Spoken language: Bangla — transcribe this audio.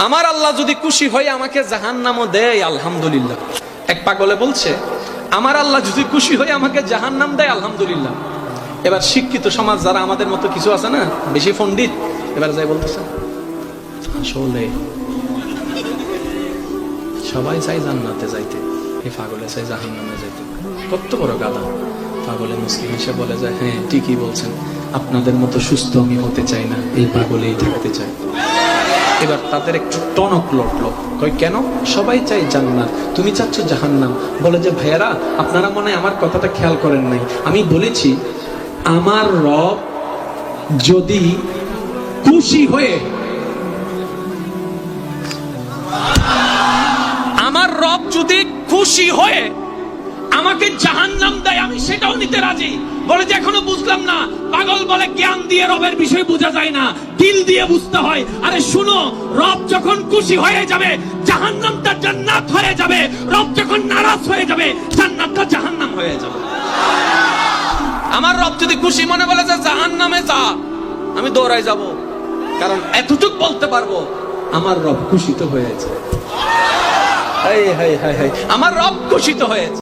আমার আল্লাহ যদি খুশি হয় আমাকে জাহান্নামও দেয় আলহামদুলিল্লাহ। এক পাগলে বলছে আমার আল্লাহ যদি খুশি হয় আমাকে জাহান্নাম দেয় আলহামদুলিল্লাহ। এবার শিক্ষিত সমাজ যারা আমাদের মতো কিছু আছে না, বেশি পণ্ডিত, এবার যাই বলতেছে আসলে সবাই চাই জান্নাতে যাইতে, এই পাগলে চাই জাহান্নামে যাইতে। কত বড় গাধা পাগলে মুসলিম এসে বলে যায় হ্যাঁ ঠিকই বলছেন, আপনাদের মতো সুস্থ আমি হতে চাই না, এই পাগলেই থাকতে চাই। এবার তাদের একটু টনক লটলো, কই কেন? সবাই চাই জান্নাত, তুমি চাচ্ছ জাহান্নাম। বলে যে ভাইয়ারা আপনারা মনে হয় আমার কথাটা খেয়াল করেন নাই, আমি বলেছি আমার রব যদি খুশি হয়ে, আমার রব যদি খুশি হয়ে আমাকে জাহান্নাম দেয় আমি সেটাও নিতে রাজি। বলে যে এখনো বুঝলাম না। পাগল বলে জ্ঞান দিয়ে রবের বিষয় বোঝা যায় না, দিল দিয়ে বুঝতে হয়। আরে শুনো, রব যখন খুশি হয়ে যাবে জাহান্নামটা জান্নাত হয়ে যাবে, রব যখন নারাজ হয়ে যাবে জান্নাতটা জাহান্নাম হয়ে যাবে। আমার রব যদি খুশি মনে বলে যে জাহান্নামে যা, আমি দৌড়াই যাব, কারণ এতটুক বলতে পারবো আমার রব খুশি তো হয়েছে। আমার রব খুশি তো হয়েছে।